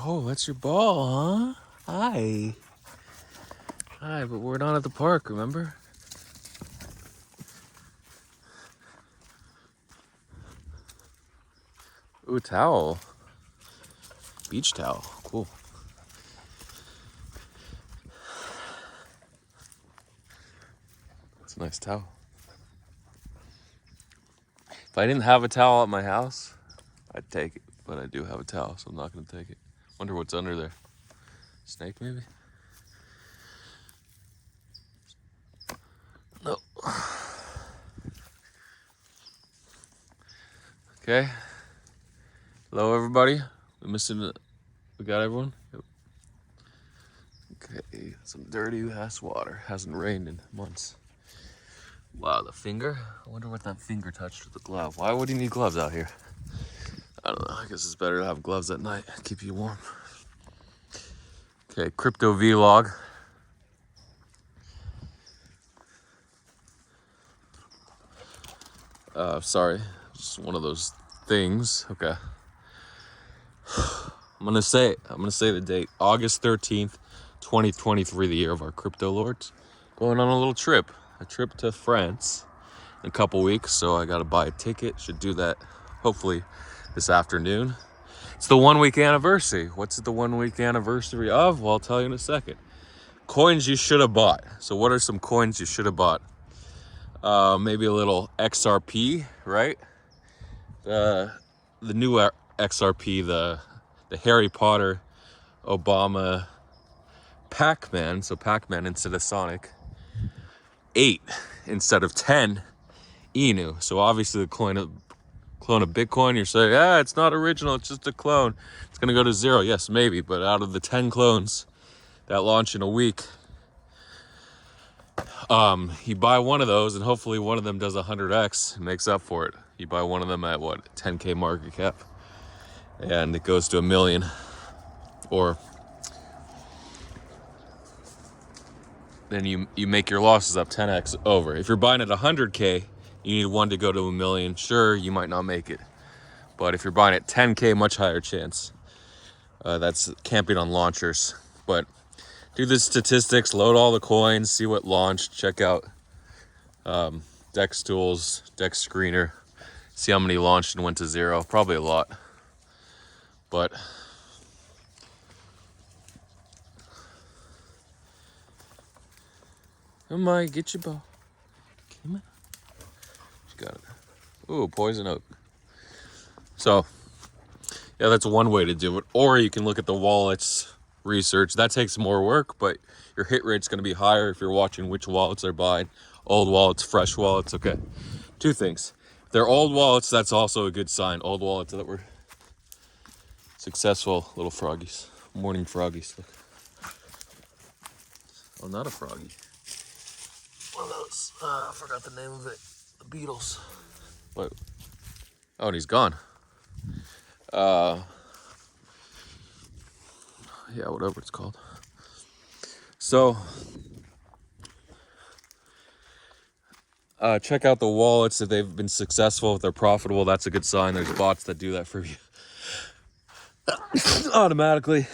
Oh, that's your ball, huh? Hi. Hi, but we're not at the park, remember? Ooh, towel. Beach towel. Cool. It's a nice towel. If I didn't have a towel at my house, I'd take it. But I do have a towel, so I'm not going to take it. Wonder what's under there. Snake, maybe? No. Okay. Hello, everybody. We got everyone? Yep. Okay, some dirty ass water. Hasn't rained in months. Wow, the finger? I wonder what that finger touched with the glove. Why would you need gloves out here? I don't know. I guess it's better to have gloves at night. Keep you warm. Okay, crypto vlog. Sorry, just one of those things. Okay. I'm gonna say the date, August 13th, 2023, the year of our crypto lords. Going on a trip to France in a couple weeks. So I gotta buy a ticket. Should do that hopefully this afternoon. It's the 1 week anniversary. What's it the 1 week anniversary of? Well, I'll tell you in a second. Coins you should have bought. So what are some coins you should have bought? Maybe a little XRP, right? The new XRP, the Harry Potter, Obama, Pac-Man. So Pac-Man instead of Sonic. 8 instead of 10 Inu. So obviously the clone of Bitcoin, you're saying, it's not original, it's just a clone. It's gonna go to 0. Yes, maybe, but out of the 10 clones that launch in a week, you buy one of those and hopefully one of them does 100x and makes up for it. You buy one of them at what, 10K market cap, and it goes to 1 million, or then you make your losses up 10x over. If you're buying at 100K, you need one to go to 1 million. Sure, you might not make it, but if you're buying at 10K, much higher chance. That's camping on launchers. But do the statistics, load all the coins, see what launched, check out Dex Tools, Dex Screener, see how many launched and went to 0. Probably a lot. But come on, get your ball. Come on. She got it. Ooh, poison oak. So, yeah, that's one way to do it. Or you can look at the wallets research. That takes more work, but your hit rate's going to be higher if you're watching which wallets they're buying. Old wallets, fresh wallets. Okay. Two things. If they're old wallets, that's also a good sign. Old wallets that were successful. Little froggies. Morning froggies. Look. Oh, not a froggy. One of those. I forgot the name of it. The Beatles. What? Oh, and he's gone. Yeah, whatever it's called. So, check out the wallets if they've been successful, if they're profitable. That's a good sign. There's bots that do that for you automatically.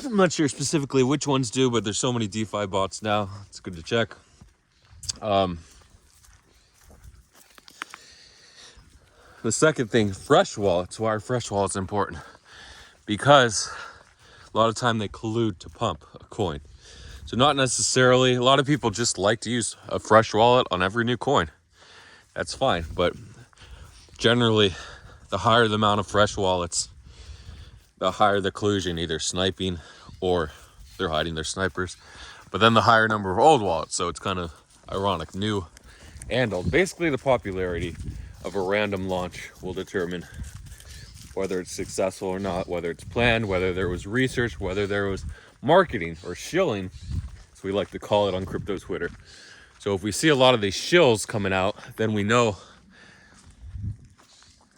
I'm not sure specifically which ones do, but there's so many DeFi bots now. It's good to check. The second thing, fresh wallets. Why are fresh wallets important? Because a lot of time they collude to pump a coin. So not necessarily, a lot of people just like to use a fresh wallet on every new coin. That's fine, but generally, the higher the amount of fresh wallets, the higher the collusion, either sniping or they're hiding their snipers. But then the higher number of old wallets, so it's kind of ironic, new and old. Basically, the popularity of a random launch will determine whether it's successful or not, whether it's planned, whether there was research, whether there was marketing or shilling, as we like to call it on crypto Twitter. So if we see a lot of these shills coming out, then we know,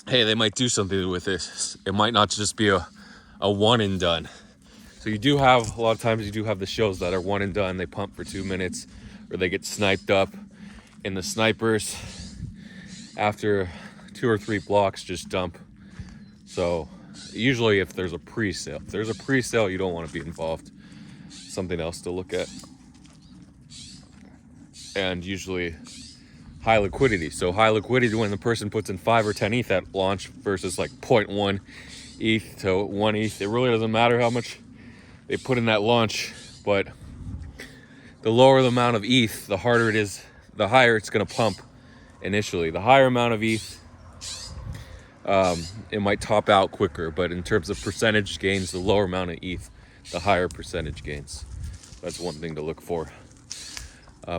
hey, they might do something with this. It might not just be a one and done. So you do have, a lot of times you do have the shills that are one and done. They pump for 2 minutes or they get sniped up, and the snipers after 2 or 3 blocks just dump. So Usually if there's a pre-sale. If there's a pre-sale, you don't want to be involved. Something else to look at. And usually high liquidity. So high liquidity when the person puts in 5 or 10 ETH at launch versus like 0.1 ETH to 1 ETH. It really doesn't matter how much they put in that launch, but the lower the amount of ETH, the harder it is, the higher it's going to pump initially. The higher amount of ETH, it might top out quicker, but in terms of percentage gains, the lower amount of ETH, the higher percentage gains. That's one thing to look for.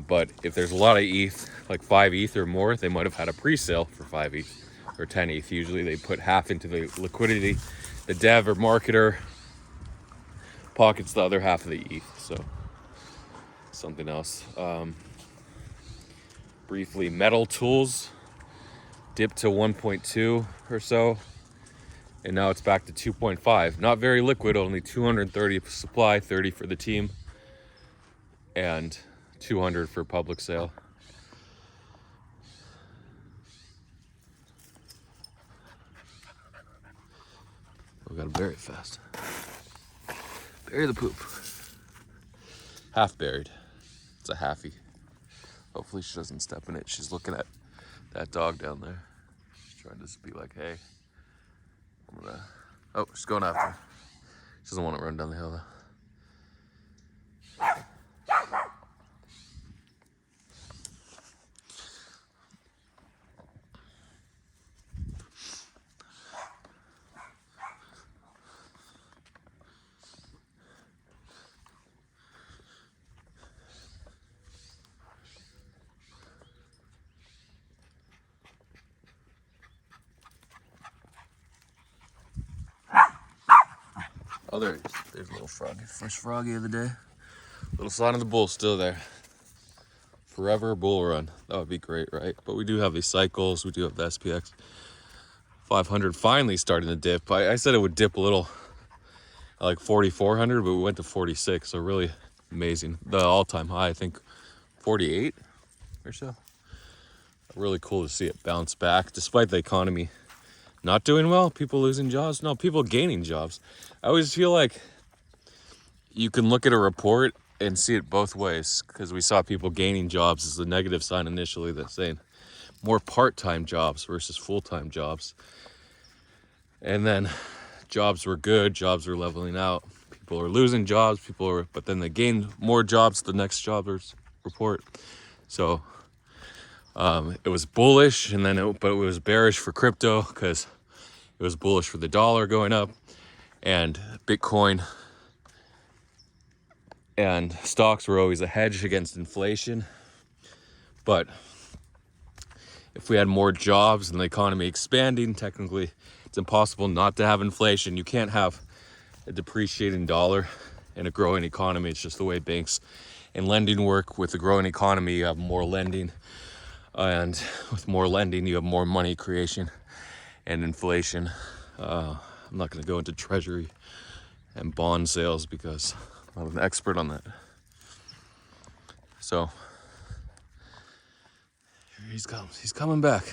But if there's a lot of ETH, like 5 ETH or more, they might have had a pre-sale for 5 ETH or 10 ETH. Usually they put half into the liquidity. The dev or marketer pockets the other half of the ETH. So something else. Briefly, metal tools dipped to 1.2 or so, and now it's back to 2.5. Not very liquid, only 230 supply, 30 for the team, and 200 for public sale. We gotta bury it fast. Bury the poop. Half buried. It's a halfie. Hopefully she doesn't step in it. She's looking at that dog down there. She's trying to be like, hey, I'm gonna... Oh, she's going after her. She doesn't want to run down the hill though. Oh, there's a little froggy. First froggy of the day. Little sign of the bull still there. Forever bull run. That would be great, right? But we do have these cycles. We do have the SPX 500 finally starting to dip. I said it would dip a little, like 4,400, but we went to 46. So really amazing. The all-time high, I think 48 or so. Really cool to see it bounce back despite the economy not doing well, people losing jobs. No, people gaining jobs. I always feel like you can look at a report and see it both ways, because we saw people gaining jobs as the negative sign initially, that's saying more part-time jobs versus full-time jobs. And then jobs were good, jobs were leveling out. People are losing jobs, but then they gain more jobs the next job report. So it was bullish, and then but it was bearish for crypto because it was bullish for the dollar going up and Bitcoin and stocks were always a hedge against inflation. But if we had more jobs and the economy expanding, technically it's impossible not to have inflation. You can't have a depreciating dollar and a growing economy. It's just the way banks and lending work. With a growing economy, you have more lending. And with more lending, you have more money creation and inflation. I'm not going to go into treasury and bond sales because I'm not an expert on that. So here he comes. He's coming back.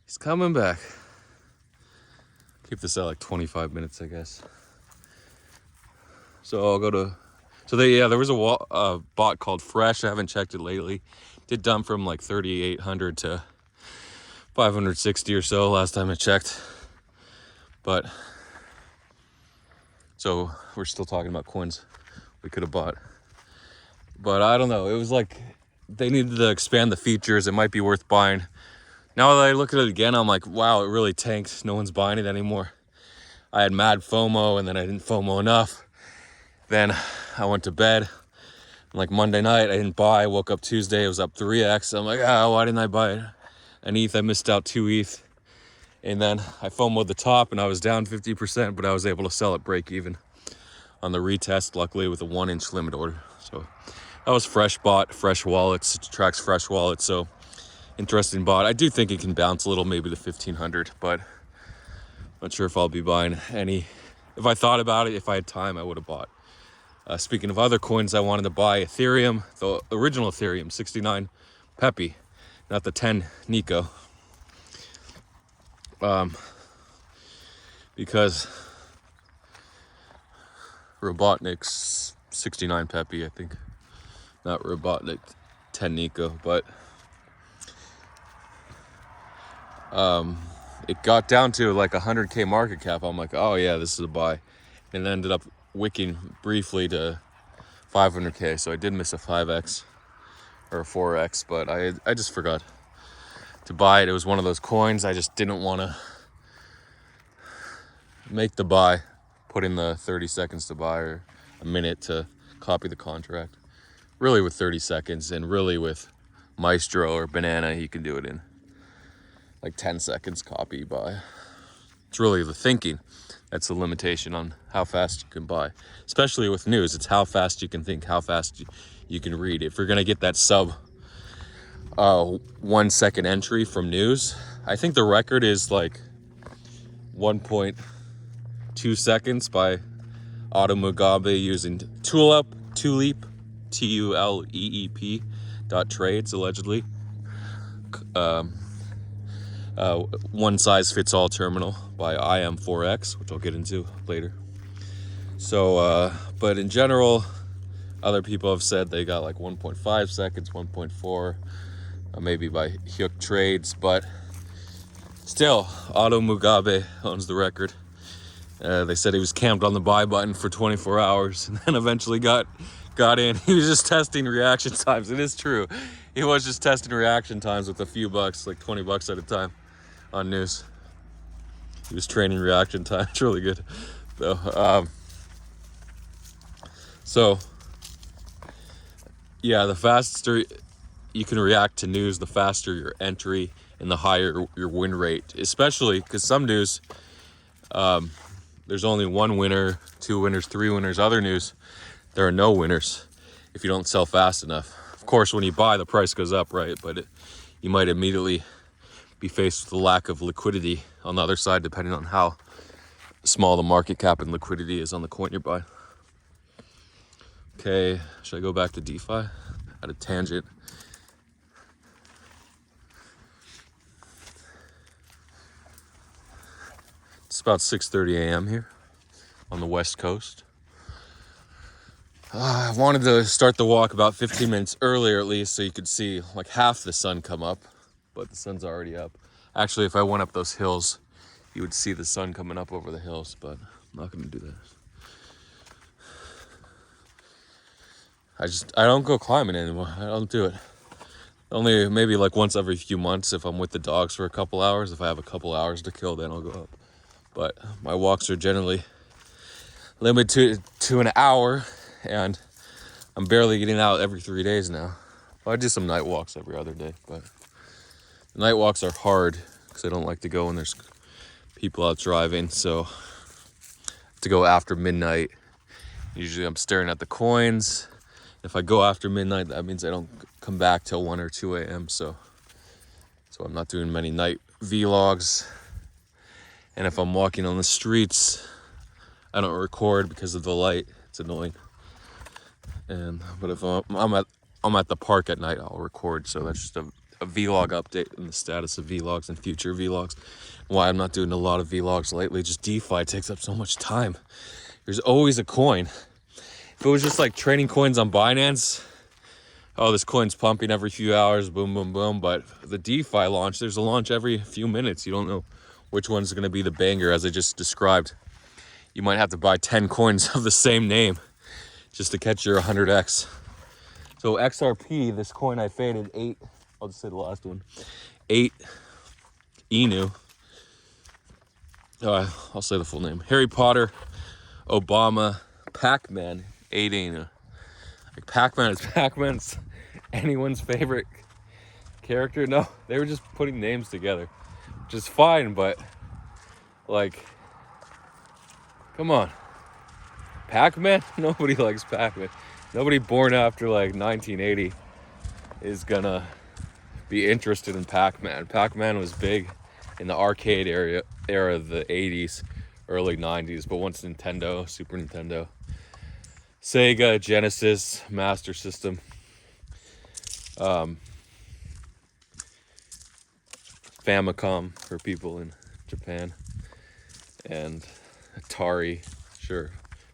He's coming back. Keep this at like 25 minutes, I guess. So I'll go to... So there was a bot called Fresh. I haven't checked it lately. Did dump from like 3,800 to 560 or so last time I checked. But so we're still talking about coins we could have bought. But I don't know. It was like they needed to expand the features. It might be worth buying. Now that I look at it again, I'm like, wow, it really tanked. No one's buying it anymore. I had mad FOMO, and then I didn't FOMO enough. Then I went to bed. Like Monday night, I didn't buy. I woke up Tuesday, it was up 3x. I'm like, why didn't I buy an ETH? I missed out 2 ETH. And then I FOMO'd the top and I was down 50%, but I was able to sell at break even on the retest, luckily with a 1-inch limit order. So that was Fresh bot, Fresh wallets. It tracks Fresh wallets. So interesting bot. I do think it can bounce a little, maybe to 1,500, but not sure if I'll be buying any. If I thought about it, if I had time, I would have bought. Speaking of other coins, I wanted to buy Ethereum, the original Ethereum, 69 Peppy, not the 10 Nico. because Robotnik's 69 Peppy, I think. Not Robotnik, 10 Nico, but it got down to like 100K market cap. I'm like, oh yeah, this is a buy. And ended up wicking briefly to 500K. So I did miss a 5X or a 4X, but I just forgot to buy it. It was one of those coins. I just didn't want to make the buy, put in the 30 seconds to buy or a minute to copy the contract. Really with 30 seconds, and really with Maestro or Banana, you can do it in like 10 seconds, copy, buy. It's really the thinking that's the limitation on how fast you can buy. Especially with news, it's how fast you can think, how fast you can read. If you're gonna get that sub 1 second entry from news, I think the record is like 1.2 seconds by Otto Mugabe using Tulip, TULEEP .trades allegedly. One size fits all terminal by iam4x, which I'll get into later. So, but in general, other people have said they got like 1.5 seconds, 1.4, maybe by Hyuk Trades, but still, Otto Mugabe owns the record. They said he was camped on the buy button for 24 hours and then eventually got in. He was just testing reaction times. It is true. He was just testing reaction times with a few bucks, like 20 bucks at a time on news. He was training reaction time. It's really good. So, yeah, the faster you can react to news, the faster your entry and the higher your win rate. Especially because some news, there's only one winner, 2 winners, 3 winners. Other news, there are no winners if you don't sell fast enough. Of course, when you buy, the price goes up, right? But you might immediately be faced with the lack of liquidity on the other side, depending on how small the market cap and liquidity is on the coin you're buying. Okay, should I go back to DeFi? At a tangent. It's about 6:30 a.m. here on the West Coast. I wanted to start the walk about 15 minutes earlier at least so you could see like half the sun come up, but the sun's already up. Actually, if I went up those hills, you would see the sun coming up over the hills, but I'm not going to do that. I don't go climbing anymore. I don't do it. Only maybe like once every few months if I'm with the dogs for a couple hours. If I have a couple hours to kill, then I'll go up. But my walks are generally limited to an hour, and I'm barely getting out every 3 days now. Well, I do some night walks every other day, but the night walks are hard because I don't like to go when there's people out driving, so to go after midnight. Usually I'm staring at the coins. If I go after midnight, that means I don't come back till 1 or 2 a.m. So I'm not doing many night vlogs. And if I'm walking on the streets, I don't record because of the light. It's annoying. But if I'm at the park at night, I'll record. So that's just a vlog update and the status of vlogs and future vlogs. Why I'm not doing a lot of vlogs lately. Just DeFi takes up so much time. There's always a coin. If it was just like trading coins on Binance, oh, this coin's pumping every few hours, boom, boom, boom. But the DeFi launch, there's a launch every few minutes. You don't know which one's going to be the banger, as I just described. You might have to buy 10 coins of the same name just to catch your 100x. So XRP, this coin I faded 8, I'll just say the last one, 8 Inu. I'll say the full name. Harry Potter, Obama, Pac-Man, 8 Inu. Like Pac-Man is Pac-Man's anyone's favorite character? No, they were just putting names together, which is fine, but like, come on. Pac-Man? Nobody likes Pac-Man. Nobody born after like 1980 is gonna be interested in Pac-Man. Pac-Man was big in the arcade era of the 80s, early 90s, but once Nintendo, Super Nintendo, Sega, Genesis, Master System, Famicom for people in Japan, and Atari, sure.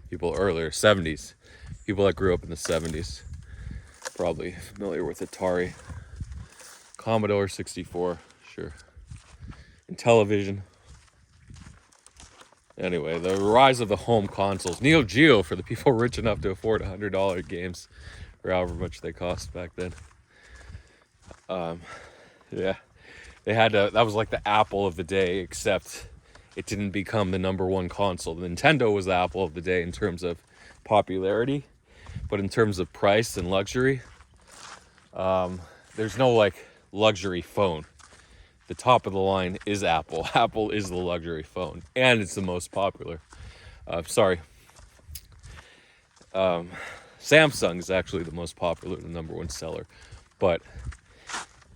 People earlier, 70s. People that grew up in the 70s, probably familiar with Atari. Commodore 64, sure. And television. Anyway, the rise of the home consoles. Neo Geo for the people rich enough to afford $100 games, or however much they cost back then. Yeah, they had to, that was like the Apple of the day, except it didn't become the #1 console. The Nintendo was the Apple of the day in terms of popularity, but in terms of price and luxury, there's no like luxury phone. The top of the line is Apple. Apple is the luxury phone, and it's the most popular. Samsung is actually the most popular, the #1 seller, but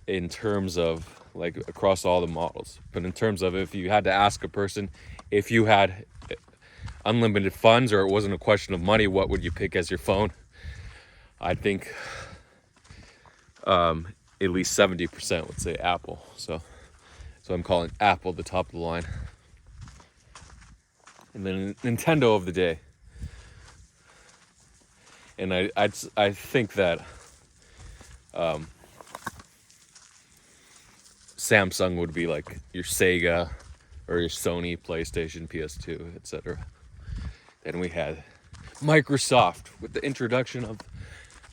in terms of like across all the models. But in terms of if you had to ask a person if you had unlimited funds or it wasn't a question of money, what would you pick as your phone? I think at least 70% would say Apple. So I'm calling Apple the top of the line. And then Nintendo of the day. And I think that Samsung would be like your Sega or your Sony, PlayStation, PS2, etc. Then we had Microsoft with the introduction of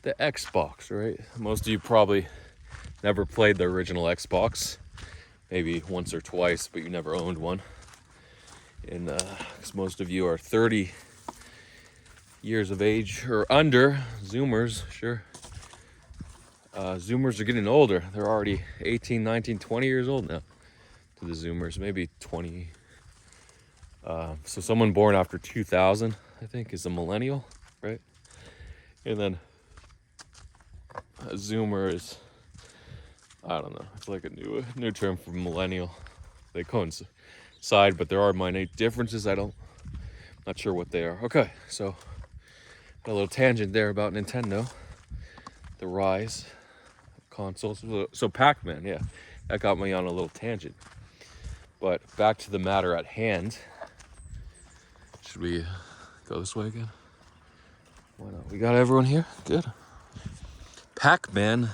the Xbox, right? Most of you probably never played the original Xbox, maybe once or twice, but you never owned one. And because most of you are 30 years of age or under, Zoomers, sure. Zoomers are getting older. They're already 18, 19, 20 years old now to the Zoomers, maybe 20. So someone born after 2000, I think, is a millennial, right? And then a Zoomer is, I don't know, it's like a new term for millennial. They coincide, but there are minute differences. Not sure what they are. Okay, so got a little tangent there about Nintendo, the rise of consoles. So Pac-Man, yeah, that got me on a little tangent. But back to the matter at hand. Should we go this way again? Why not? We got everyone here? Good. Pac-Man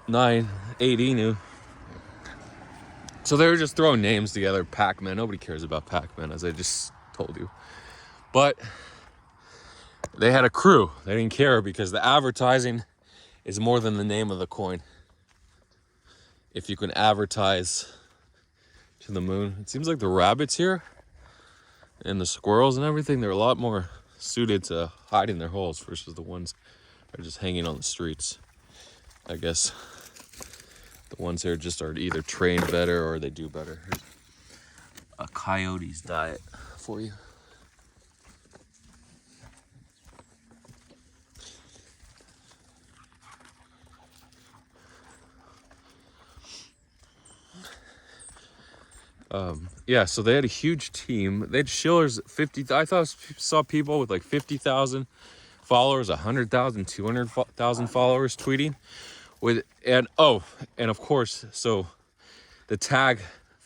980 new. So they were just throwing names together. Pac-Man. Nobody cares about Pac-Man, as I just told you. But they had a crew. They didn't care because the advertising is more than the name of the coin. If you can advertise to the moon. It seems like the rabbits here and the squirrels and everything, they're a lot more suited to hide in their holes versus the ones that are just hanging on the streets. I guess the ones here just are either trained better or they do better. Here's a coyote's diet for you. Yeah, so they had a huge team. They had Schiller's 50. I saw people with like 50,000 followers, 100,000, 200,000 followers tweeting and of course, so the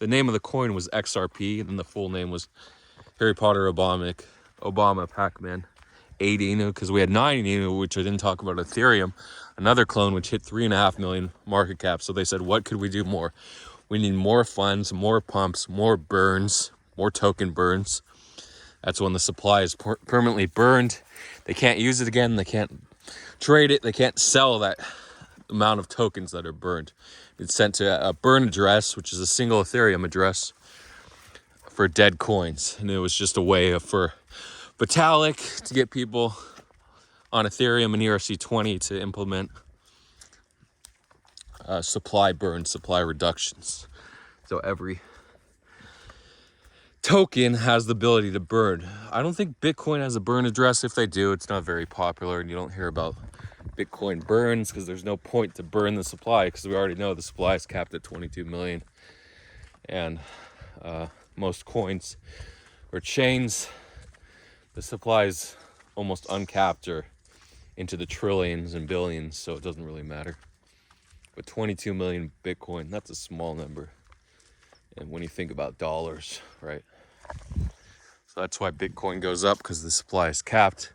name of the coin was XRP, and then the full name was Harry Potter Obama Pac-Man 80, because we had 90, which I didn't talk about, Ethereum, another clone which hit 3.5 million market cap. So they said, what could we do more? We need more funds, more pumps, more burns, more token burns. That's when the supply is permanently burned. They can't use it again. They can't trade it. They can't sell that amount of tokens that are burned. It's sent to a burn address, which is a single Ethereum address for dead coins. And it was just a way for Vitalik to get people on Ethereum and ERC20 to implement supply burn, supply reductions. So every token has the ability to burn. I don't think Bitcoin has a burn address. If they do, it's not very popular, and you don't hear about Bitcoin burns because there's no point to burn the supply, because we already know the supply is capped at 22 million. And most coins or chains, the supply is almost uncapped or into the trillions and billions, so it doesn't really matter. But 22 million Bitcoin, that's a small number. And when you think about dollars, right? So that's why Bitcoin goes up, because the supply is capped.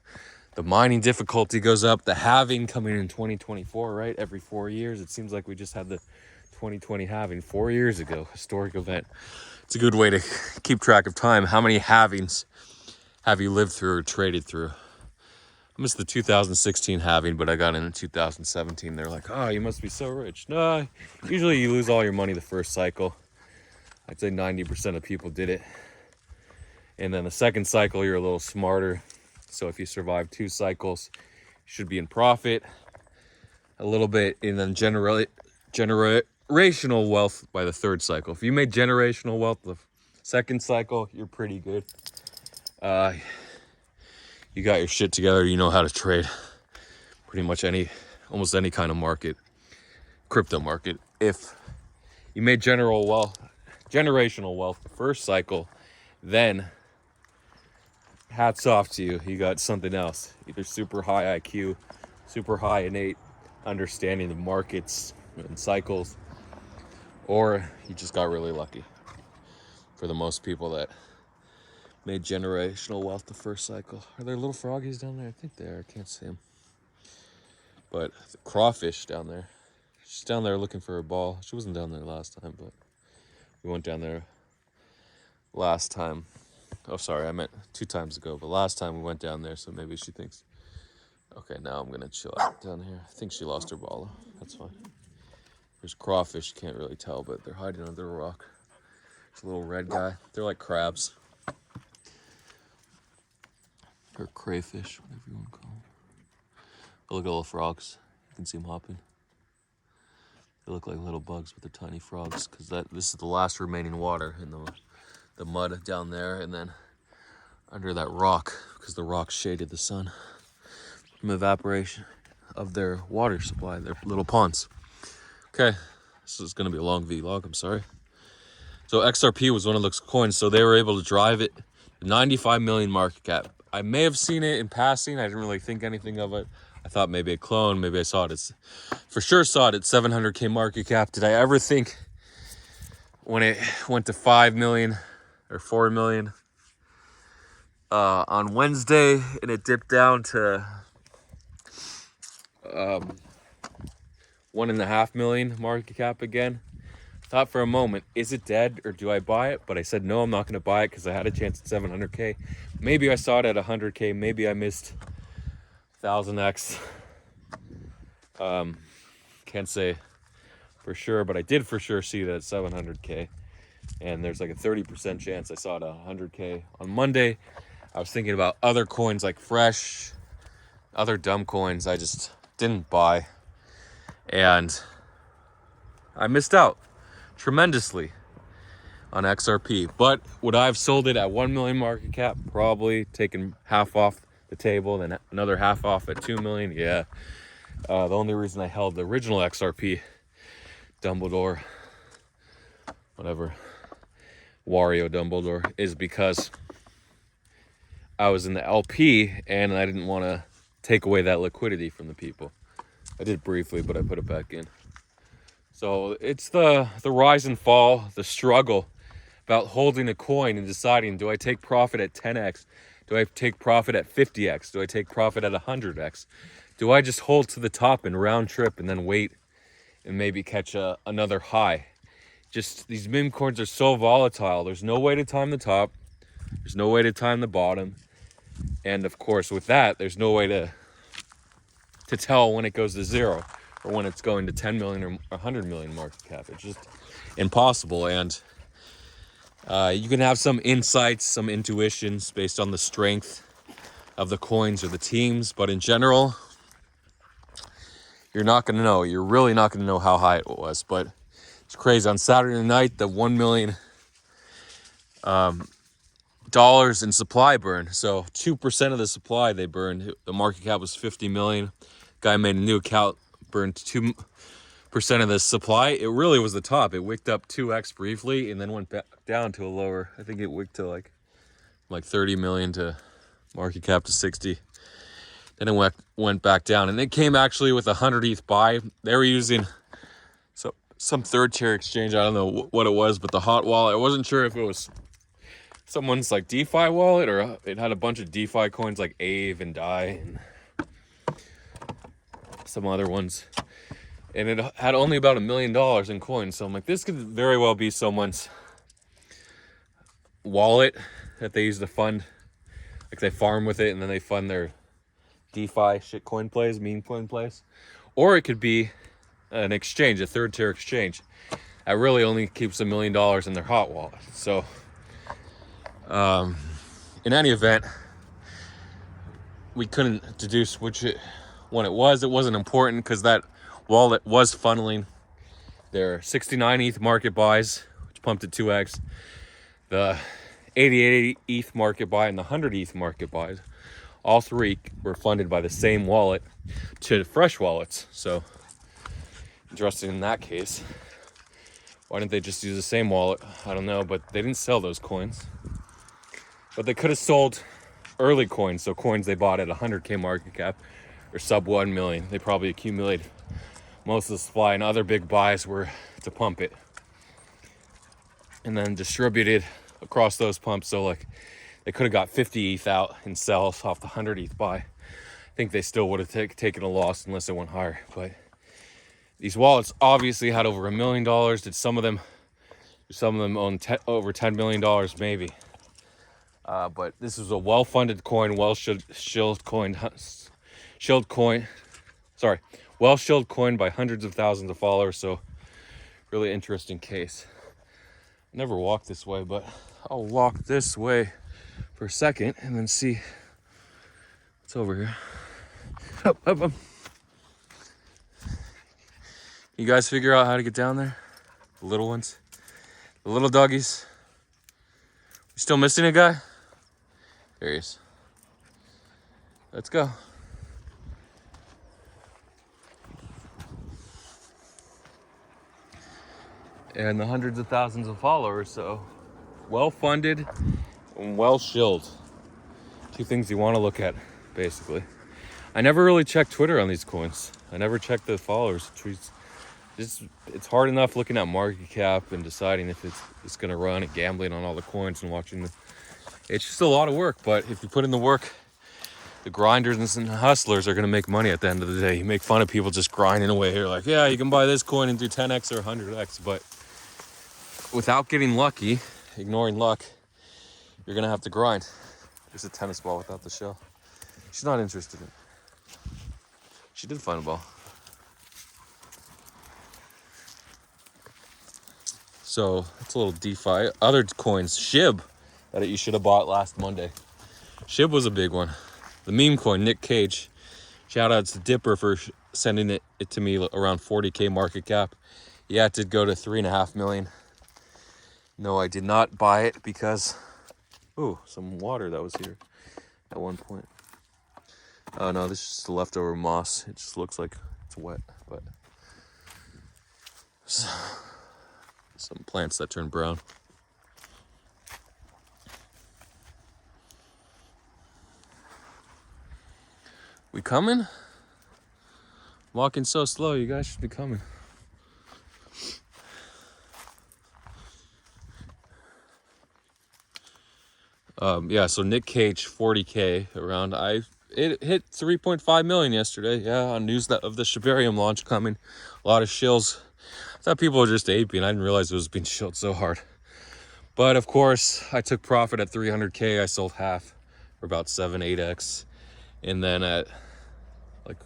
The mining difficulty goes up. The halving coming in 2024, right? Every 4 years. It seems like we just had the 2020 halving 4 years ago. Historic event. It's a good way to keep track of time. How many halvings have you lived through or traded through? I missed the 2016 halving, but I got in 2017. They're like, oh, you must be so rich. No, usually you lose all your money the first cycle. I'd say 90% of people did it. And then the second cycle, you're a little smarter. So if you survive 2 cycles, you should be in profit a little bit, and then generational wealth by the third cycle. If you made generational wealth the second cycle, you're pretty good. You got your shit together. You know how to trade pretty much almost any kind of market, crypto market. If you made generational wealth the first cycle, then hats off to you. You got something else. Either super high IQ, super high innate understanding of markets and cycles, or you just got really lucky. For the most people that made generational wealth the first cycle. Are there little froggies down there? I think they are. I can't see them. But the crawfish down there. She's down there looking for a ball. She wasn't down there last time, but we went down there last time. Oh, sorry, I meant 2 times ago. But last time we went down there, so maybe she thinks, okay, now I'm going to chill out down here. I think she lost her ball. That's fine. There's crawfish. You can't really tell, but they're hiding under a rock. There's a little red guy. They're like crabs. Or crayfish, whatever you want to call them. Look at little frogs. You can see them hopping. They look like little bugs, but they're tiny frogs, because this is the last remaining water in the mud down there, and then under that rock, because the rock shaded the sun from evaporation of their water supply, their little ponds. Okay, this is going to be a long vlog, I'm sorry. So XRP was one of those coins, so they were able to drive it to 95 million market cap. I may have seen it in passing. I didn't really think anything of it. I thought maybe a clone. Maybe I saw it at 700K market cap. Did I ever think when it went to 5 million or 4 million on Wednesday and it dipped down to 1.5 million market cap again? Thought for a moment, is it dead or do I buy it? But I said, no, I'm not going to buy it because I had a chance at 700K. Maybe I saw it at 100K. Maybe I missed 1000X. Can't say for sure, but I did for sure see it at 700K. And there's like a 30% chance I saw it at 100K. On Monday, I was thinking about other coins like Fresh, other dumb coins I just didn't buy. And I missed out tremendously on XRP. But would I have sold it at 1 million market cap? Probably. Taken half off the table, then another half off at 2 million. Yeah. The only reason I held the original XRP, Dumbledore, whatever, Wario Dumbledore, is because I was in the LP and I didn't want to take away that liquidity from the people. I did briefly, but I put it back in. So it's the rise and fall, the struggle about holding a coin and deciding, do I take profit at 10x? Do I take profit at 50x? Do I take profit at 100x? Do I just hold to the top and round trip and then wait and maybe catch another high? Just these meme coins are so volatile. There's no way to time the top. There's no way to time the bottom. And of course, with that, there's no way to tell when it goes to 0 or when it's going to 10 million or 100 million market cap. It's just impossible. And you can have some insights, some intuitions based on the strength of the coins or the teams. But in general, you're not going to know. You're really not going to know how high it was. But it's crazy. On Saturday night, the $1 million dollars in supply burn. So 2% of the supply they burned. The market cap was 50 million. Guy made a new account, burned 2% of the supply. It really was the top. It wicked up 2x briefly and then went back down to a lower. I think it wicked to like 30 million to market cap to 60. Then it went back down, and it came actually with a 100 ETH buy. They were using, so some third tier exchange. I don't know what it was, but the hot wallet, I wasn't sure if it was someone's like DeFi wallet or it had a bunch of DeFi coins like Aave and DAI and some other ones. And it had only about $1 million in coins. So I'm like, this could very well be someone's wallet that they use to fund, like they farm with it and then they fund their DeFi shitcoin plays, meme coin plays. Or it could be an exchange, a third tier exchange that really only keeps $1 million in their hot wallet. So in any event, we couldn't deduce which one it was. It wasn't important because that wallet was funneling their 69 ETH market buys, which pumped at 2x, the 88 ETH market buy, and the 100 ETH market buys. All three were funded by the same wallet to fresh wallets. So interesting in that case. Why didn't they just use the same wallet? I don't know, but they didn't sell those coins. But they could have sold early coins, so coins they bought at 100K market cap or sub 1 million. They probably accumulated most of the supply, and other big buys were to pump it and then distributed across those pumps. So like they could have got 50 ETH out in sells off the 100 ETH buy. I think they still would have taken a loss unless it went higher. But these wallets obviously had over $1 million. Did some of them own over $10 million maybe? But this was a well-funded coin, well-shilled coin by hundreds of thousands of followers. So really interesting case. Never walked this way, but I'll walk this way for a second and then see what's over here. Up, up, up. You guys figure out how to get down there? The little ones, the little doggies. You still missing a guy? There he is. Let's go. And the hundreds of thousands of followers, so well-funded and well-shilled. Two things you want to look at, basically. I never really checked Twitter on these coins. I never checked the followers. It's hard enough looking at market cap and deciding if it's going to run and gambling on all the coins and watching it's just a lot of work. But if you put in the work, the grinders and hustlers are going to make money at the end of the day. You make fun of people just grinding away here like, yeah, you can buy this coin and do 10x or 100x, but without getting lucky, ignoring luck, you're going to have to grind. There's a tennis ball without the shell. She's not interested in it. She did find a ball. So it's a little DeFi. Other coins, Shib, that you should have bought last Monday. Shib was a big one. The meme coin, Nick Cage. Shout outs to Dipper for sending it to me around 40K market cap. Yeah, it did go to 3.5 million. No, I did not buy it because, some water that was here at one point. Oh no, this is just leftover moss. It just looks like it's wet, but some plants that turn brown. We coming? Walking so slow, you guys should be coming. So Nick Cage, 40K around. It hit 3.5 million yesterday. Yeah, on news of the Shibarium launch coming. A lot of shills. I thought people were just aping. I didn't realize it was being shilled so hard. But of course, I took profit at 300K. I sold half for about 8x. And then at like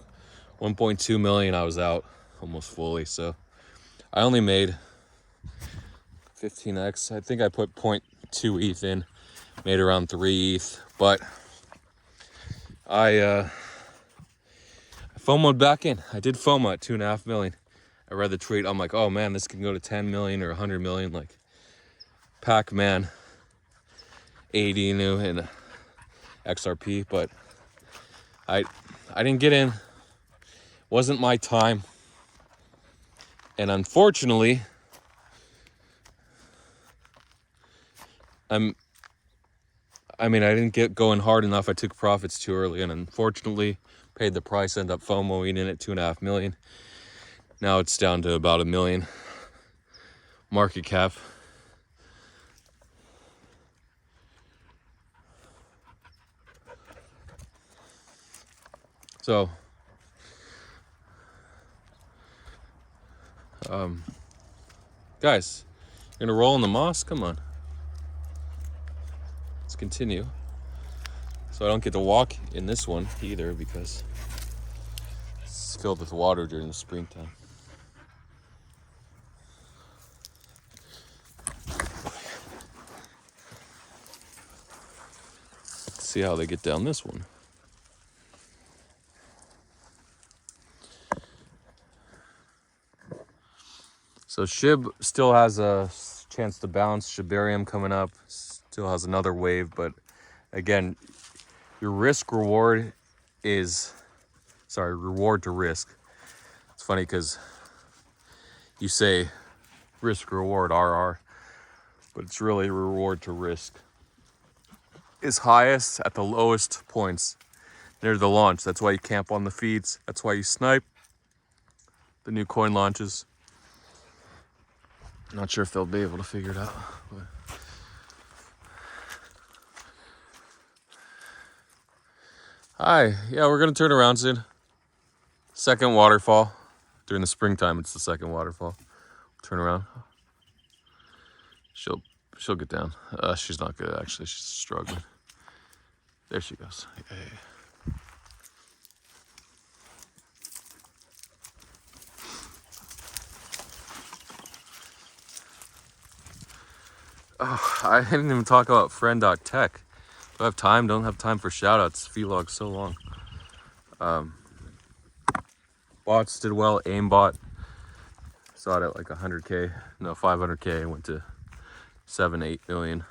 1.2 million, I was out almost fully. So I only made 15x. I think I put 0.2 ETH in. Made around 3 ETH, but I FOMO'd back in. I did FOMO at 2.5 million. I read the tweet. I'm like, oh man, this can go to 10 million or 100 million, like Pac-Man 80 in XRP, but I didn't get in. Wasn't my time, and unfortunately, I didn't get going hard enough. I took profits too early and unfortunately paid the price, ended up FOMOing in at 2.5 million. Now it's down to about 1 million. market cap. So, guys, you're gonna roll in the moss? Come on. Let's continue. So I don't get to walk in this one either because it's filled with water during the springtime. Let's see how they get down this one. So Shib still has a chance to bounce. Shibarium coming up, still has another wave, but again, your reward to risk. It's funny because you say risk reward RR, but it's really reward to risk. Is highest at the lowest points near the launch. That's why you camp on the feeds. That's why you snipe the new coin launches. Not sure if they'll be able to figure it out. But hi, yeah, we're gonna turn around soon. Second waterfall. During the springtime, it's the second waterfall. Turn around. She'll get down. She's not good actually. She's struggling. There she goes. Hey. Oh, I didn't even talk about friend.tech. Do I have time? Don't have time for shoutouts. Vlog's so long. Bots did well. Aimbot saw it at like 100K. No, 500K. Went to 7-8 million.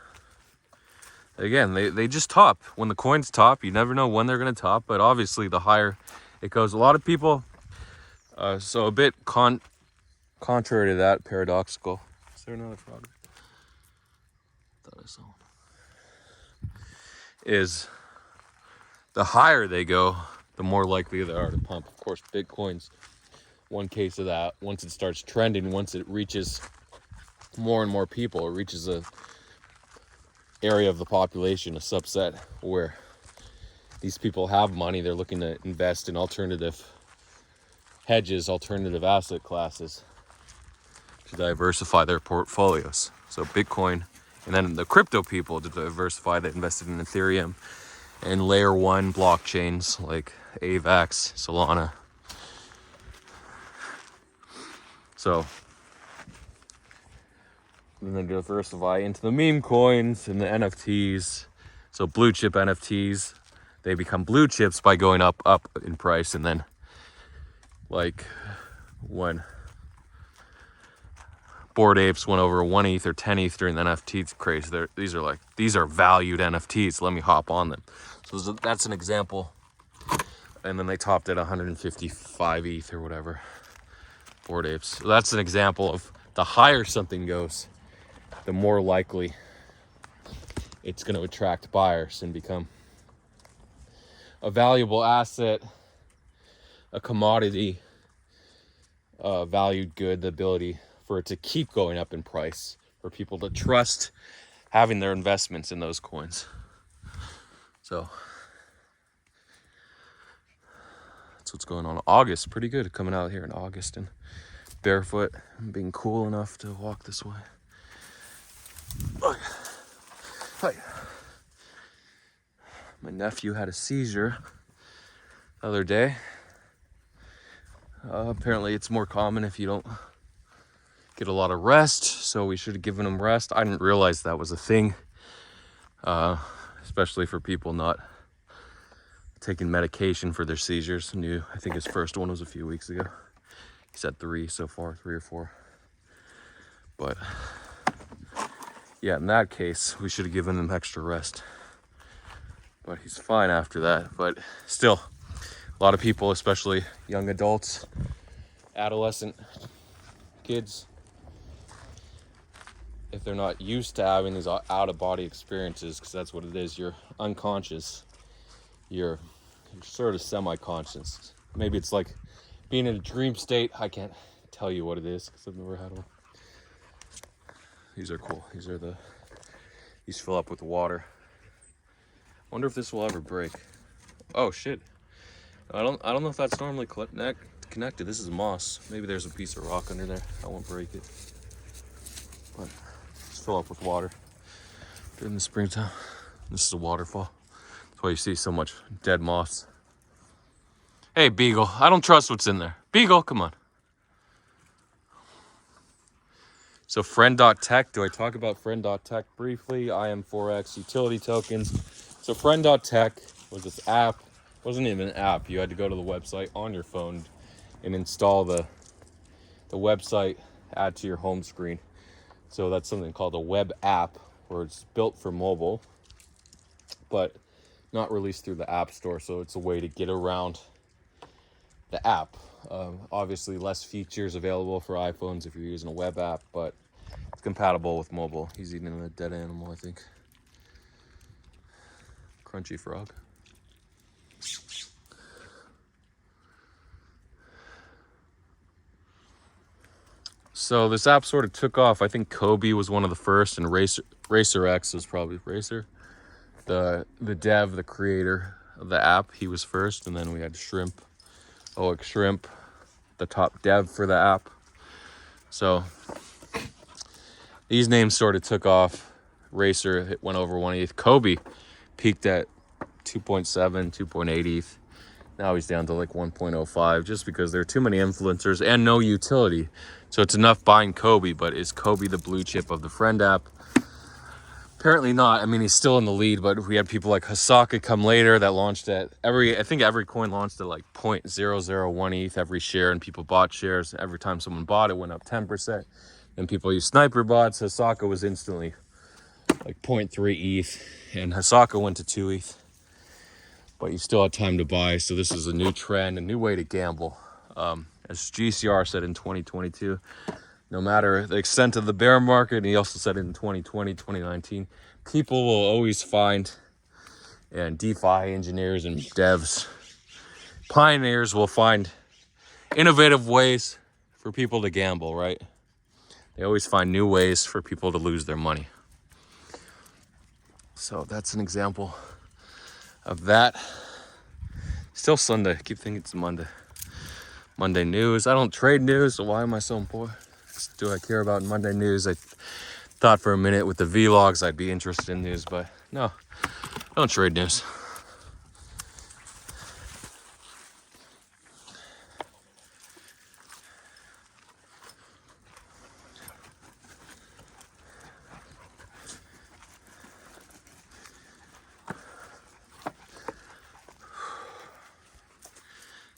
Again, they just top. When the coins top, you never know when they're going to top. But obviously, the higher it goes, a lot of people. So a bit contrary to that, paradoxical. Is there another frog? Thought I saw one. Is the higher they go, the more likely they are to pump. Of course, Bitcoin's one case of that. Once it starts trending, once it reaches more and more people, it reaches a area of the population, a subset where these people have money, they're looking to invest in alternative hedges, alternative asset classes to diversify their portfolios. So Bitcoin, and then the crypto people to diversify, that invested in Ethereum and layer one blockchains like AVAX, Solana. So then they diversify into the meme coins and the NFTs. So blue chip NFTs, they become blue chips by going up in price. And then like when Bored Apes went over 1 ETH or 10 ETH during the NFT craze, these are valued NFTs. Let me hop on them. So that's an example. And then they topped at 155 ETH or whatever. Bored Apes. So that's an example of the higher something goes, the more likely it's going to attract buyers and become a valuable asset, a commodity, valued good, the ability for it to keep going up in price, for people to trust having their investments in those coins. So that's what's going on. August, pretty good coming out here in August and barefoot and being cool enough to walk this way. Hi. My nephew had a seizure the other day. Apparently it's more common if you don't get a lot of rest, so we should have given him rest. I didn't realize that was a thing, especially for people not taking medication for their seizures. I think his first one was a few weeks ago. He's had 3 so far, 3 or 4. But yeah, in that case, we should have given him extra rest. But he's fine after that. But still, a lot of people, especially young adults, adolescent kids, if they're not used to having these out-of-body experiences, because that's what it is, you're unconscious, you're sort of semi-conscious. Maybe it's like being in a dream state. I can't tell you what it is because I've never had one. These are cool. These fill up with water. Wonder if this will ever break. Oh shit. I don't know if that's normally connected. This is moss. Maybe there's a piece of rock under there. I won't break it. But just fill up with water during the springtime. This is a waterfall. That's why you see so much dead moss. Hey, Beagle. I don't trust what's in there. Beagle, come on. So friend.tech. Do I talk about friend.tech briefly? iam4x utility tokens. So friend.tech was this app. It wasn't even an app. You had to go to the website on your phone and install the website, add to your home screen. So that's something called a web app, where it's built for mobile, but not released through the App Store. So it's a way to get around the app. Obviously less features available for iPhones if you're using a web app, but it's compatible with mobile. He's eating a dead animal, I think. Crunchy frog. So this app sort of took off. I think Kobe was one of the first, and Racer X was probably Racer. The dev, the creator of the app, he was first, and then we had Shrimp, OX Shrimp, the top dev for the app. So these names sort of took off. Racer, it went over 1 ETH. Kobe peaked at 2.7, 2.8 ETH. Now he's down to like 1.05, just because there are too many influencers and no utility. So it's enough buying Kobe, but is Kobe the blue chip of the Friend app? Apparently not. I mean, he's still in the lead, but we had people like Hasaka come later that launched at I think every coin launched at like 0.001 ETH every share, and people bought shares. Every time someone bought, it went up 10%. Then people used sniper bots. Hasaka was instantly like 0.3 ETH, and Hasaka went to 2 ETH. But you still had time to buy, so this is a new trend, a new way to gamble. As GCR said in 2022, no matter the extent of the bear market, and he also said it in 2020, 2019, people will always find, and DeFi engineers and devs, pioneers will find innovative ways for people to gamble, right? They always find new ways for people to lose their money. So that's an example of that. Still Sunday. I keep thinking it's Monday. Monday news. I don't trade news, so why am I so important? Do I care about Monday news? I thought for a minute with the vlogs I'd be interested in news, but no, I don't trade news.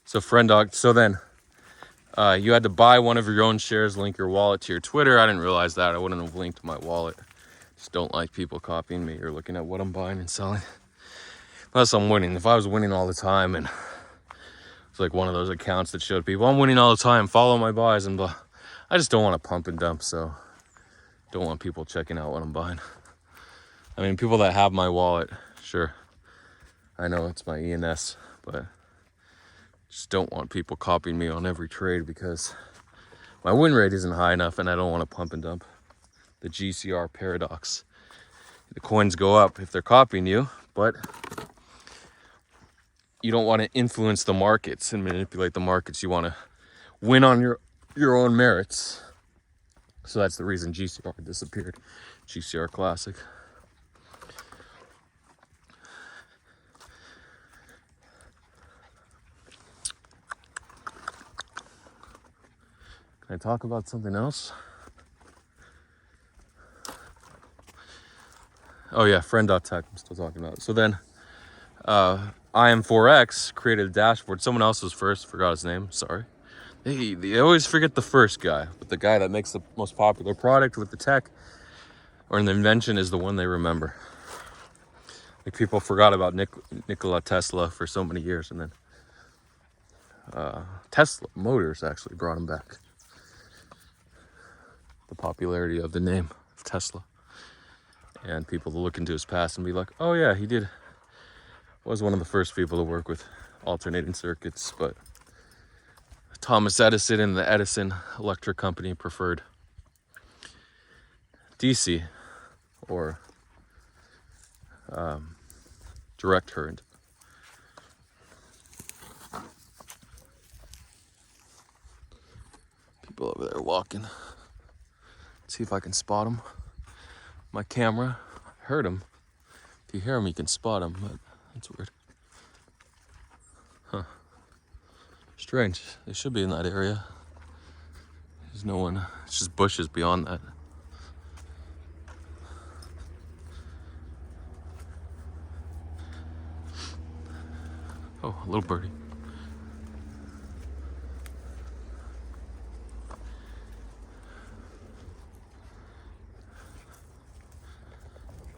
So friend.tech. So then you had to buy one of your own shares, link your wallet to your Twitter. I didn't realize that. I wouldn't have linked my wallet. Just don't like people copying me or looking at what I'm buying and selling. Unless I'm winning. If I was winning all the time and it's like one of those accounts that showed people, I'm winning all the time, follow my buys and blah. I just don't want to pump and dump, so don't want people checking out what I'm buying. I mean, people that have my wallet, sure. I know it's my ENS, but just don't want people copying me on every trade because my win rate isn't high enough and I don't want to pump and dump. The GCR paradox. The coins go up if they're copying you, but you don't want to influence the markets and manipulate the markets. You want to win on your own merits. So that's the reason GCR disappeared. GCR Classic. Can I talk about something else? Oh yeah, friend.tech I'm still talking about. So then iam4x created a dashboard. Someone else was first, forgot his name, sorry. They always forget the first guy, but the guy that makes the most popular product with the tech or an invention is the one they remember. Like people forgot about Nikola Tesla for so many years, and then Tesla Motors actually brought him back. The popularity of the name of Tesla. And people to look into his past and be like, oh yeah, he was one of the first people to work with alternating circuits, but Thomas Edison and the Edison Electric Company preferred DC or direct current. People over there walking. Let's see if I can spot them. My camera, I heard them. If you hear them, you can spot them, but that's weird. Huh. Strange. They should be in that area. There's no one. It's just bushes beyond that. Oh, a little birdie.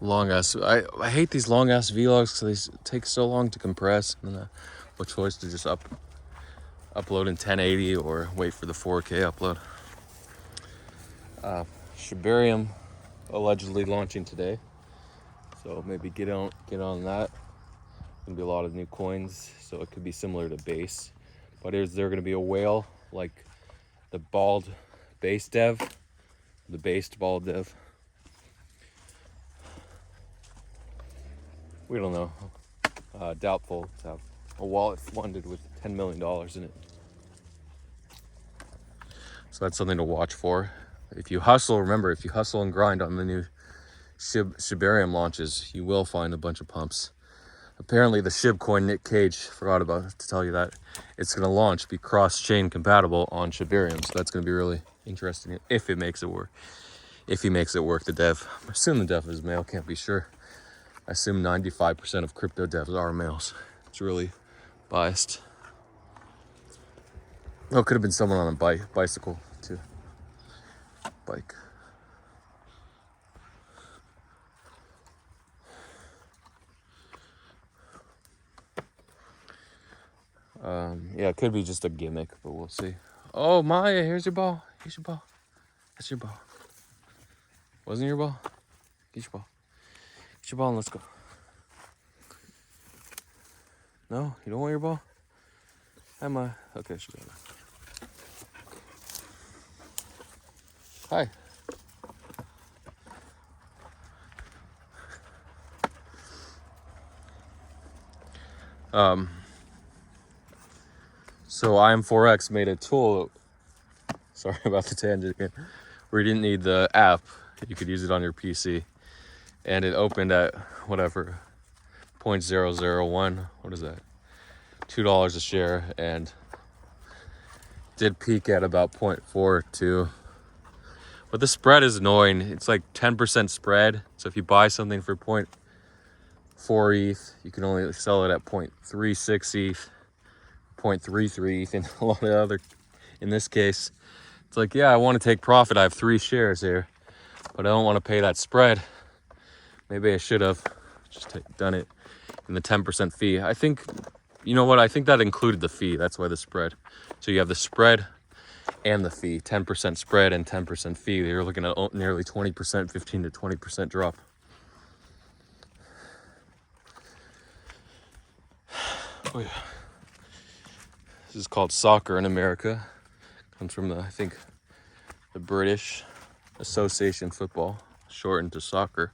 Long ass. I hate these long ass vlogs because they take so long to compress, and then no choice to just upload in 1080 or wait for the 4K upload. Shibarium allegedly launching today, so maybe get on that. Gonna be a lot of new coins, so it could be similar to base. But is there gonna be a whale like the bald base dev, the based bald dev? We don't know. Doubtful to have a wallet funded with $10 million in it. So that's something to watch for. If you hustle, remember, if you hustle and grind on the new Shibarium launches, you will find a bunch of pumps. Apparently the Shib coin, Nick Cage, forgot about to tell you that, it's going to launch, be cross-chain compatible on Shibarium. So that's going to be really interesting if it makes it work. If he makes it work, the dev. I assume the dev is male, can't be sure. I assume 95% of crypto devs are males. It's really biased. Oh, it could have been someone on a bicycle too. Bike. Yeah, it could be just a gimmick, but we'll see. Oh, Maya, here's your ball. Here's your ball. That's your ball. Wasn't your ball? Get your ball. Get your ball and let's go. No, you don't want your ball? Hi, Maya. Okay, she got it. Hi. So iam4x made a tool. Sorry about the tangent again. Where you didn't need the app, you could use it on your PC, and it opened at whatever 0.001. What is that? $2 a share, and did peak at about 0.42. But the spread is annoying. It's like 10% spread. So if you buy something for 0.4 ETH, you can only sell it at 0.36 ETH, 0.33 ETH, and a lot of other. In this case, it's like, yeah, I want to take profit. I have 3 shares here, but I don't want to pay that spread. Maybe I should have just done it in the 10% fee. I think, you know what? I think that included the fee. That's why the spread. So you have the spread and the fee, 10% spread and 10% fee. You're looking at nearly 20%, 15 to 20% drop. Oh yeah. This is called soccer in America. Comes from the, I think, the British Association Football, shortened to soccer.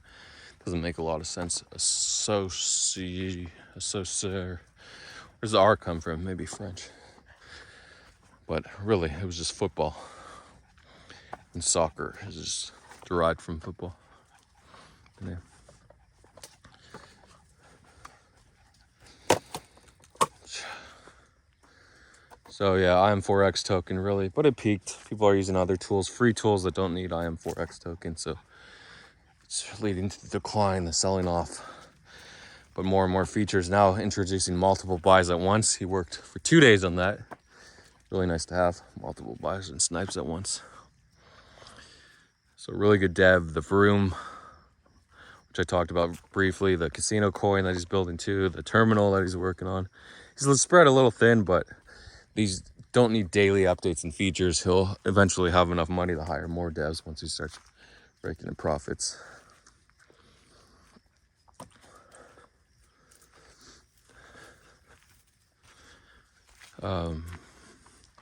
Doesn't make a lot of sense. Where's the R come from? Maybe French. But really, it was just football. And soccer is just derived from football. Yeah. So yeah, iam4x token really, but it peaked. People are using other tools, free tools that don't need iam4x token, so it's leading to the decline, the selling off. But more and more features now, introducing multiple buys at once. He worked for 2 days on that. Really nice to have multiple buys and snipes at once. So really good dev. The Vroom, which I talked about briefly, the casino coin that he's building too, the terminal that he's working on. He's spread a little thin, but these don't need daily updates and features. He'll eventually have enough money to hire more devs once he starts breaking in profits.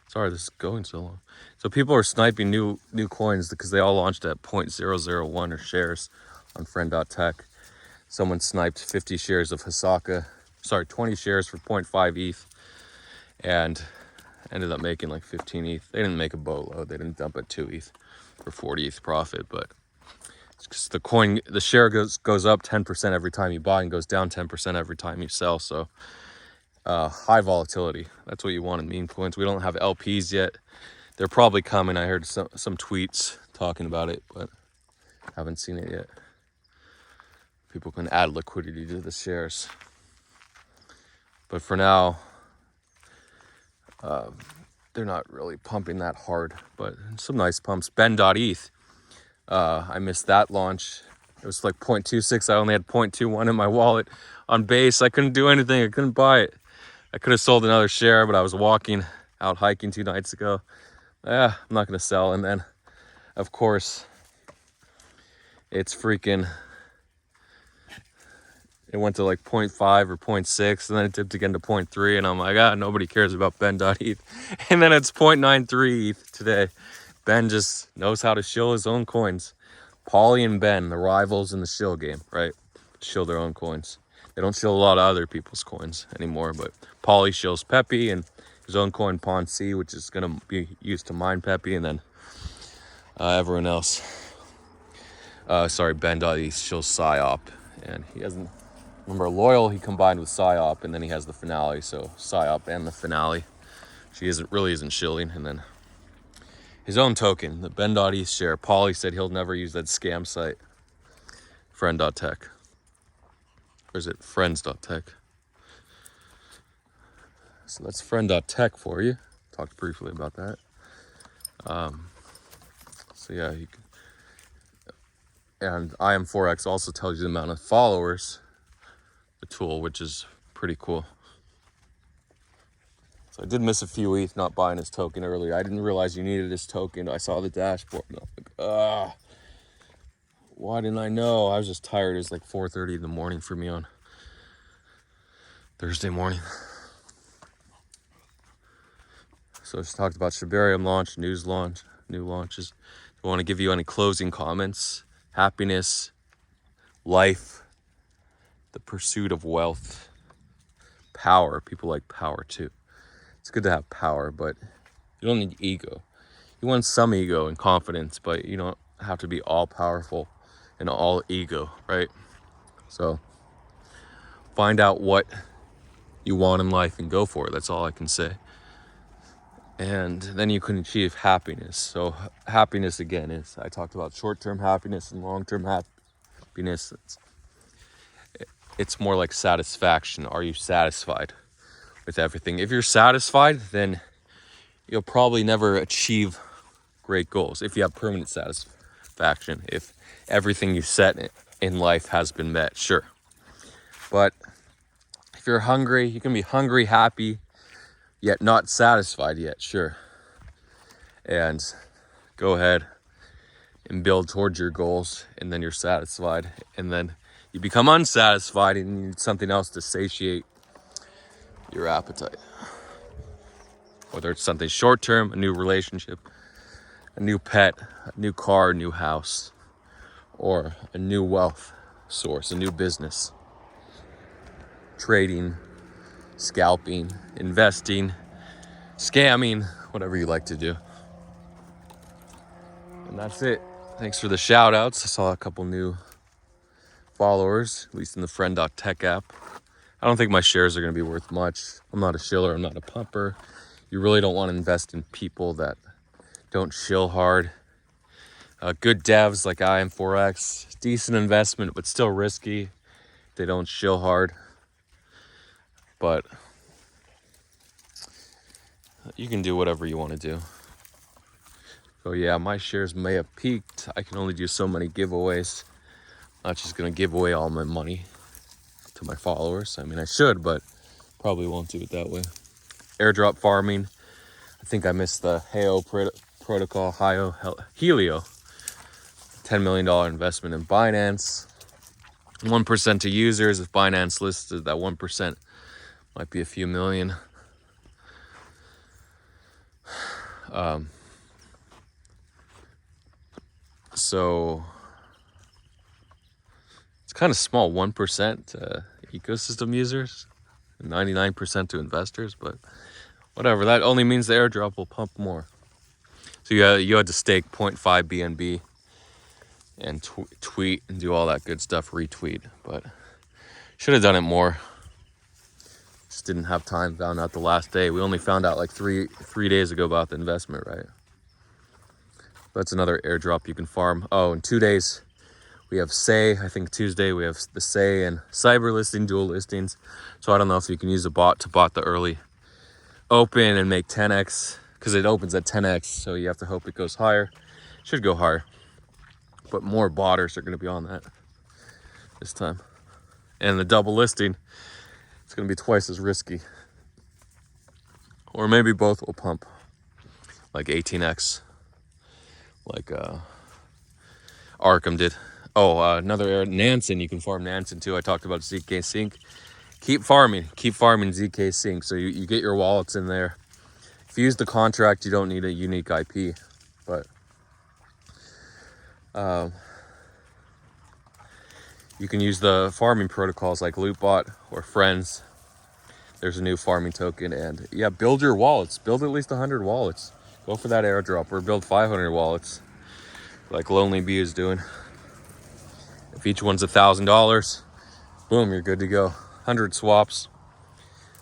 Sorry Sorry, this is going so long. So people are sniping new coins because they all launched at 0.001 or shares on friend.tech. Someone sniped 50 shares of Hasaka, 20 shares for 0.5 ETH, and ended up making like 15 ETH. They didn't make a boatload. They didn't dump at 2 ETH for 40 ETH profit, but it's because the share goes up 10% every time you buy and goes down 10% every time you sell. So high volatility. That's what you want in meme coins. We don't have LPs yet. They're probably coming. I heard some tweets talking about it, but haven't seen it yet. People can add liquidity to the shares. But for now, they're not really pumping that hard, but some nice pumps. Ben.eth. I missed that launch. It was like 0.26. I only had 0.21 in my wallet on base. I couldn't do anything. I couldn't buy it. I could have sold another share, but I was walking out hiking 2 nights ago. I'm not going to sell. And then, of course, it's freaking... It went to like 0.5 or 0.6, and then it dipped again to 0.3, and I'm like, nobody cares about Ben.eth. And then it's 0.93 ETH today. Ben just knows how to shill his own coins. Pauly and Ben, the rivals in the shill game, right? Shill their own coins. They don't shill a lot of other people's coins anymore, but Pauly shills Peppy and his own coin Pawn C, which is going to be used to mine Peppy, and then everyone else. Ben.eth shills Psyop, and he hasn't... Remember, Loyal, he combined with Psyop, and then he has the finale, so Psyop and the finale. She isn't shilling, and then his own token, the Ben.eth share. Pauly said he'll never use that scam site, friend.tech. Or is it friends.tech? So that's friend.tech for you. Talked briefly about that. So yeah, you can... And iam4x also tells you the amount of followers, the tool, which is pretty cool. So I did miss a few ETH not buying his token earlier. I didn't realize you needed his token. I saw the dashboard and I was like, why didn't I know? I was just tired. It was like 4:30 in the morning for me on Thursday morning. So I just talked about Shibarium launch, new launches. Do I want to give you any closing comments? Happiness, life, the pursuit of wealth, power. People like power too. It's good to have power, but you don't need ego. You want some ego and confidence, but you don't have to be all powerful and all ego, right? So find out what you want in life and go for it. That's all I can say. And then you can achieve happiness. So happiness, again, is, I talked about short-term happiness and long-term happiness. It's more like satisfaction. Are you satisfied with everything? If you're satisfied, then you'll probably never achieve great goals. If you have permanent satisfaction, if everything you set in life has been met, sure. But if you're hungry, you can be hungry, happy, yet not satisfied yet, sure. And go ahead and build towards your goals, and then you're satisfied. And then you become unsatisfied and you need something else to satiate your appetite. Whether it's something short-term, a new relationship, a new pet, a new car, a new house, or a new wealth source, a new business. Trading, scalping, investing, scamming, whatever you like to do. And that's it. Thanks for the shout outs. I saw a couple new followers, at least in the friend.tech app. I don't think my shares are going to be worth much. I'm not a shiller, I'm not a pumper. You really don't want to invest in people that don't shill hard. Good devs like iam4x, decent investment, but still risky. They don't shill hard. But you can do whatever you want to do. So yeah, my shares may have peaked. I can only do so many giveaways. I'm not just going to give away all my money to my followers. I mean, I should, but probably won't do it that way. Airdrop farming. I think I missed the protocol, Helio. $10 million investment in Binance. 1% to users. If Binance listed that 1%, might be a few million. So it's kind of small, 1% ecosystem users, 99% to investors, but whatever. That only means the airdrop will pump more. So you had to stake 0.5 BNB and tweet and do all that good stuff, retweet, but should have done it more. Just didn't have time, found out the last day. We only found out like three days ago about the investment, right? That's another airdrop you can farm. Oh, in 2 days, we have Say. I think Tuesday we have the Say and Cyber listing, dual listings. So I don't know if you can use a bot to bot the early open and make 10x, because it opens at 10x. So you have to hope it goes higher. Should go higher. But more botters are going to be on that this time. And the double listing, it's going to be twice as risky. Or maybe both will pump. Like 18x. Like Arkham did. Oh, another Nansen. You can farm Nansen too. I talked about ZK Sync. Keep farming ZK Sync. So you get your wallets in there. If you use the contract, you don't need a unique IP. But you can use the farming protocols like Lootbot or Friends. There's a new farming token. And yeah, build your wallets. Build at least 100 wallets. Go for that airdrop, or build 500 wallets like Lonely Bee is doing. If each one's $1,000, boom, you're good to go. 100 swaps.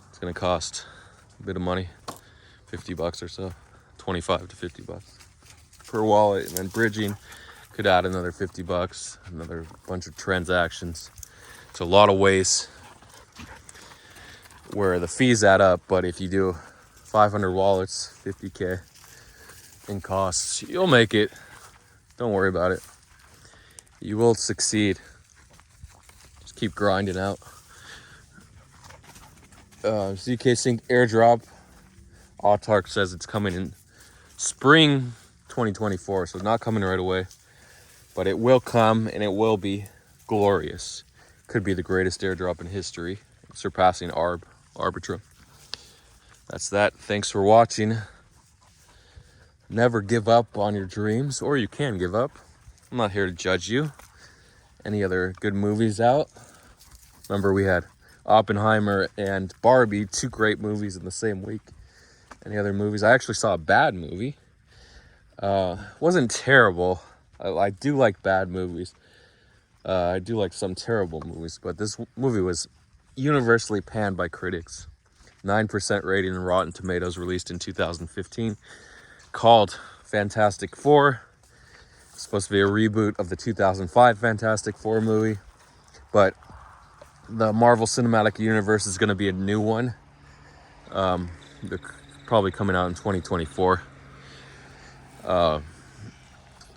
It's gonna cost a bit of money, 50 bucks or so, 25 to 50 bucks per wallet. And then bridging could add another 50 bucks, another bunch of transactions. It's a lot of ways where the fees add up, but if you do 500 wallets, 50K in costs, you'll make it. Don't worry about it. You will succeed. Just keep grinding out. ZK Sync airdrop. Autark says it's coming in spring 2024, so it's not coming right away. But it will come, and it will be glorious. Could be the greatest airdrop in history, surpassing Arbitrum. That's that. Thanks for watching. Never give up on your dreams, or you can give up. I'm not here to judge you. Any other good movies out? Remember, we had Oppenheimer and Barbie, 2 great movies in the same week. Any other movies? I actually saw a bad movie. Wasn't terrible. I do like bad movies. I do like some terrible movies, but this movie was universally panned by critics. 9% rating in Rotten Tomatoes, released in 2015. Called Fantastic Four. It's supposed to be a reboot of the 2005 Fantastic Four movie, but the Marvel Cinematic Universe is going to be a new one. They're probably coming out in 2024.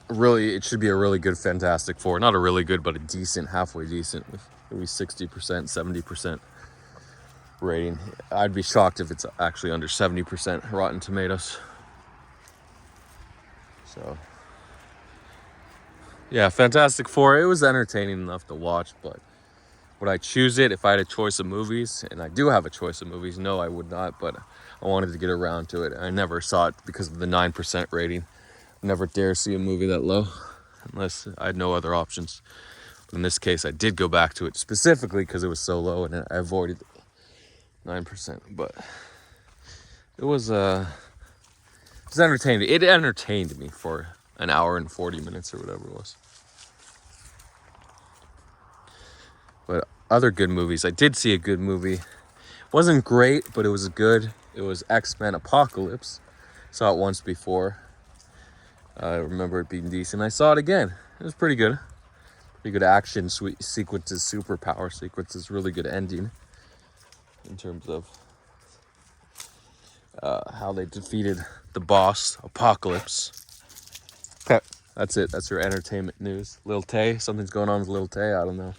Really, it should be a really good Fantastic Four. Not a really good, but a decent, halfway decent, with maybe 60%, 70% rating. I'd be shocked if it's actually under 70% Rotten Tomatoes. So, yeah, Fantastic Four, it was entertaining enough to watch, but would I choose it if I had a choice of movies? And I do have a choice of movies. No, I would not, but I wanted to get around to it. I never saw it because of the 9% rating. Never dare see a movie that low unless I had no other options. In this case, I did go back to it specifically because it was so low, and I avoided 9%. But it was entertaining. It entertained me for an hour and 40 minutes or whatever it was. But other good movies, I did see a good movie. Wasn't great, but it was good. It was X-Men Apocalypse. Saw it once before. I remember it being decent. I saw it again. It was pretty good. Pretty good action sequences, superpower sequences, really good ending in terms of how they defeated the boss, Apocalypse. Okay, that's it. That's your entertainment news. Lil Tay, something's going on with Lil Tay. I don't know.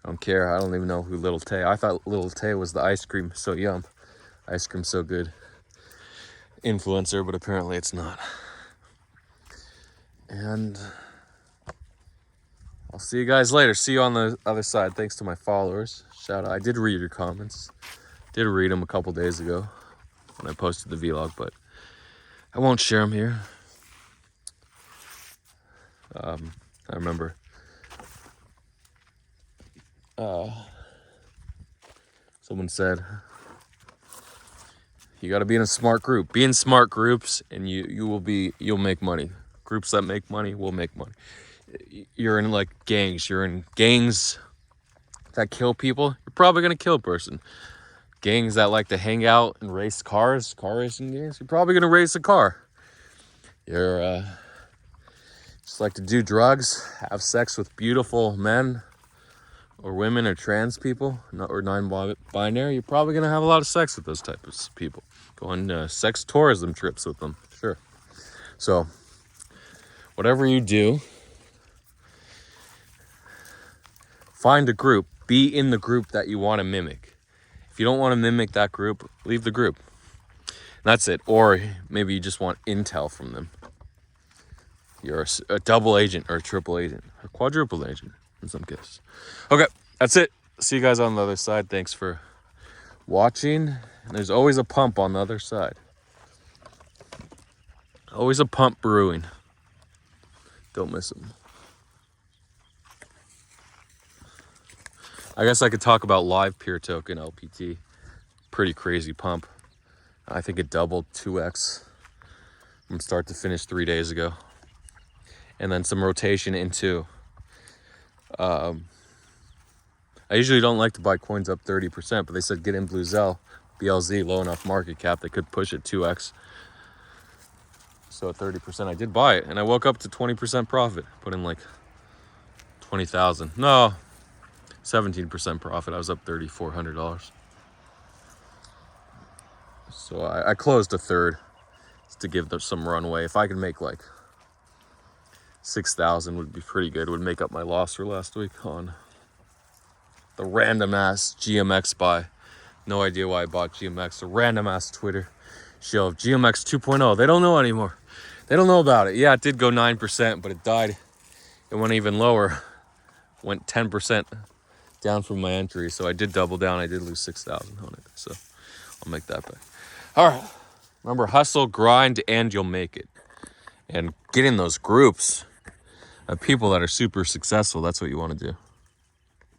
I don't care. I don't even know who Lil Tay. I thought Lil Tay was the ice cream so yum, ice cream so good influencer, but apparently it's not. And I'll see you guys later. See you on the other side. Thanks to my followers. Shout out. I did read your comments. Did read them a couple days ago when I posted the vlog, but I won't share them here. I remember someone said, you got to be in a smart group. Be in smart groups, and you'll make money. Groups that make money will make money. You're in like gangs. You're in gangs that kill people. You're probably gonna kill a person. Gangs that like to hang out and race cars, car racing gangs. You're probably gonna race a car. You're just like to do drugs, have sex with beautiful men or women or trans people or non-binary. You're probably gonna have a lot of sex with those types of people. Go on sex tourism trips with them, sure. So whatever you do, find a group. Be in the group that you want to mimic. If you don't want to mimic that group, leave the group. That's it. Or maybe you just want intel from them. You're a double agent or a triple agent or quadruple agent in some cases. Okay, that's it. See you guys on the other side. Thanks for watching. And there's always a pump on the other side. Always a pump brewing. Don't miss them. I guess I could talk about live peer token LPT. Pretty crazy pump. I think it doubled 2x from start to finish 3 days ago. And then some rotation into, I usually don't like to buy coins up 30%, but they said get in BLZ, low enough market cap, they could push it 2x. So at 30%, I did buy it, and I woke up to 20% profit. Put in like 20,000. No, 17% profit. I was up $3,400. So I closed a third just to give them some runway. If I could make like 6,000 would be pretty good. It would make up my loss for last week on the random ass GMX buy. No idea why I bought GMX. A random ass Twitter show of GMX 2.0. They don't know anymore. They don't know about it. Yeah, it did go 9%, but it died. It went even lower. Went 10% down from my entry. So I did double down. I did lose 6,000 on it. So I'll make that back. All right. Remember, hustle, grind, and you'll make it. And get in those groups of people that are super successful. That's what you want to do.